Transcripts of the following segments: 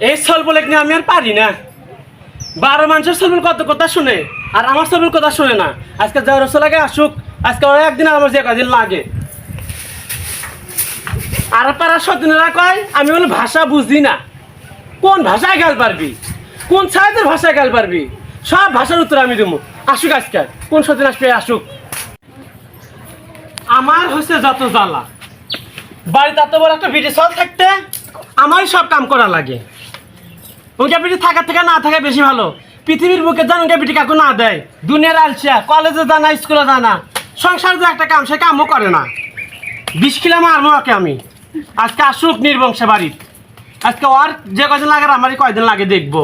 এই সলবল নিয়ে আমি আর পারি না। 12 মানুষের সলবল কত কথা শুনে আর আমার সলবল কথা শুনে না। আজকে যা রসল লাগে আসুক, আজকে ওরা একদিন আর আমার যে কদিন লাগে। আর পাড়ার সদিনেরা কয় আমি বলে ভাষা বুঝি না। কোন ভাষায় গাল পারবি, কোন সাইজের ভাষায় গাল পারবি, সব ভাষার উত্তর আমি দেবো। আসুক আজকে, কোন সদিন আসবে আসুক। আমার হচ্ছে যত জ্বালা, বাড়িতে এত বড় একটা বিটি চল থাকতে আমারই সব কাম করা লাগে। ওইটা বিটি থাকার থেকে না থাকা বেশি ভালো। পৃথিবীর বুকে যান ওইটা বিটি কাকু না দেয়। দুনিয়ার আলসিয়া, কলেজে জানা, স্কুলে জানা, সংসার যে একটা কাম সে কামও করে না। 20 কিলো মারবো ওকে আমি। আজকে আসুক নির্বংশে বাড়ি। আজকে ওর যে কয়দিন লাগে আমারই কয়দিন লাগে দেখবো।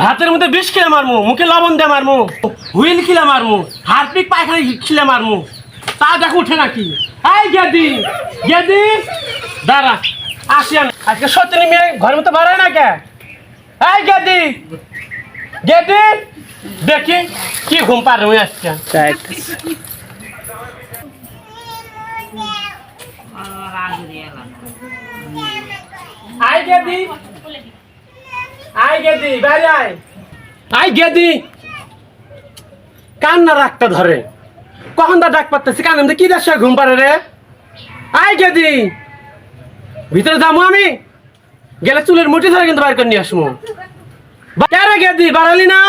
ভাতের মধ্যে 20 কিলো মারমু, মুখে লবণ দিয়ে মারমু, হুইল খিলে মারমু, হারপিক পায়খানা খিলে মারমু, তা দেখো উঠে নাকি। এই গেদি গেদি দাঁড়া, আসি আমি। আজকে সত্যি মেয়ে ঘরের মতো বাড়ায় না কে? এই গেদি গেদি দেখি কি ঘুম পার হয়ে আসছে। আই গেদি আই গেদি বাইরে আয়। আই গেদি কান্না রাখতে ধরে, কখন দা ডাক পারতেছি কান কি দেশ ঘুম পারে রে। আই গেদি ভিতরে যাবো আমি, গেলে চুলের মুঠি ধরে কিন্তু বাইর করে নিয়ে আসবো। কে গেদি বাড়ালি না?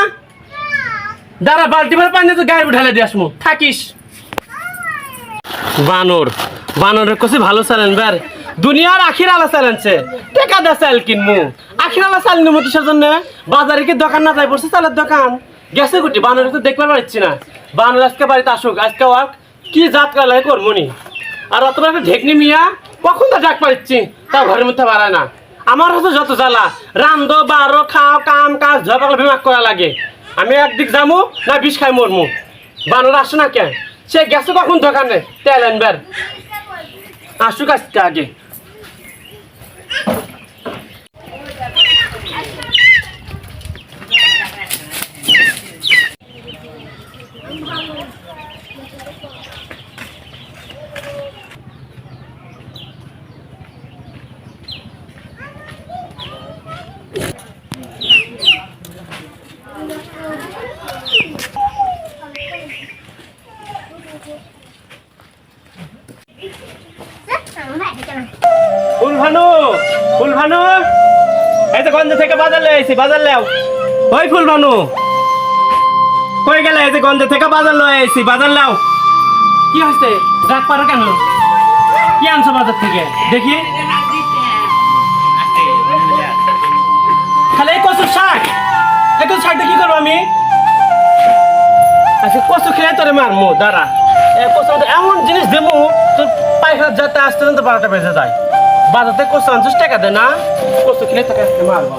দাঁড়া বালতি ভরে পানি তো গায়ে ঢালে দিয়ে আসবো, থাকিস। বানর বানরের কাছে ভালো চালেন বের, দুনিয়ার আখির আলা চালানছে। টেকা দা চাল কিনমু, আখির আলা চাল নিমু কিসের জন্য? বাজারে কি দোকান না যাই পড়ছে চালের দোকান গেছে গুটি। বানর তো দেখতে পাচ্ছি না। বানর আজকে বাড়িতে আসুক, আজকে ওয়াক কি জাত কালাই করবনি। আর অত একটা ঢেকনি মিয়া কখন তো ডাক পাচ্ছি তা ঘরের মধ্যে বাড়ায় না। আমার হচ্ছে যত জ্বালা, রান্ধো বারো খাও কাম কাজ ঝপাকলে বিমাক করা লাগে। আমি একদিক যাবো না বিষ খাই মরমু। বানর আসে না কে? সে গেছে কখন দোকানে তেল আনবার। আসুক আজকে আগে। ফুলভানু ফুলভানু এই তো গঞ্জ থেকে বাজার লয়ে আইছি, বাজার লেও। ওই ফুলভানু কই গেলে? এই যে গঞ্জ থেকে বাজার লয়ে আইছি, বাজার লেও। কি হইছে ডাক পারো কেন? কি আনছো বাজার থেকে দেখি? খালি এই কচুর শাক, এই কচুর শাক দিয়ে কি করবো আমি? আচ্ছা কচু খেয়ে তোরে মারমু, দাঁড়া। কচু এমন জিনিস দেবো তোর পায়খানা যাতে আসতে তো 12টা বেজে যায়। বাজাতে কচু আনছিস টাকা দে না, কচু খেলে টাকা মারব।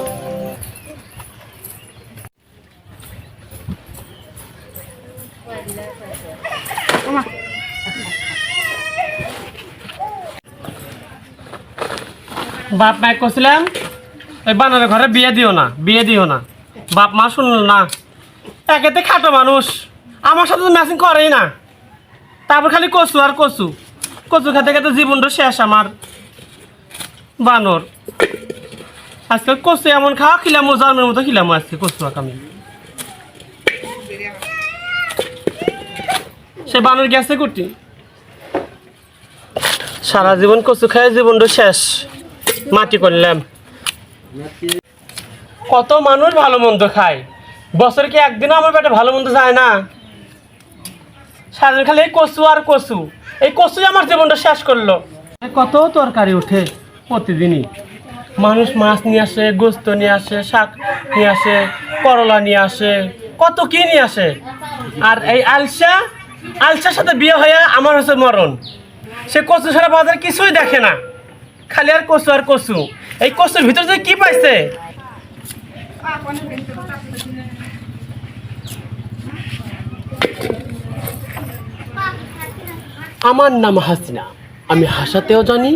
বাপ মায় কছিলাম ওই বানরের ঘরে বিয়ে দিও না, বিয়ে দিও না। বাপ মা শুনল না। একেতে খাটো মানুষ, আমার সাথে তো ম্যাচিং করেই না। তারপর খালি কচু আর কচু, কচু খেতে খেতে জীবনটা শেষ আমার। বানর আজকে কচু এমন খাওয়া খিলামো, জন্মের মতো খিলামো আজকে কচু আমি। সে বানর গেছে কুটি, সারা জীবন কচু খায় জীবনটা শেষ মাটি করলাম। কত মানুষ ভালো মন্দ খায়, বছর কি একদিনও আমার পেটে ভালো মন্দ যায় না? সারাদিন খালি এই কচু আর কচু, এই কচুই আমার জীবনটা শেষ করলো। কত তরকারি উঠে প্রতিদিনই, মানুষ মাছ নিয়ে আসে, গোস্ত নিয়ে আসে, শাক নিয়ে আসে, করলা নিয়ে আসে, কত কি নিয়ে আসে। আর এই আলসার সাথে বিয়ে হয়ে আমার হচ্ছে মরণ। সে কচু ছাড়া বাজার কিছুই দেখে না, খালি আর কচু আর কচু। এই কচুর ভিতরে যে কি পাইছে। আমার নাম হাসিনা, আমি হাসাতেও জানি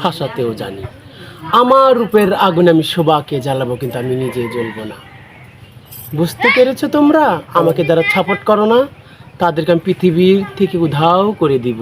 হাসাতেও জানি। আমার রূপের আগুন আমি শোভাকে জ্বালাবো, কিন্তু আমি নিজে জ্বলবো না। বুঝতে পেরেছো তোমরা? আমাকে যারা সাপোর্ট করো না তাদেরকে আমি পৃথিবীর থেকে উধাও করে দিব।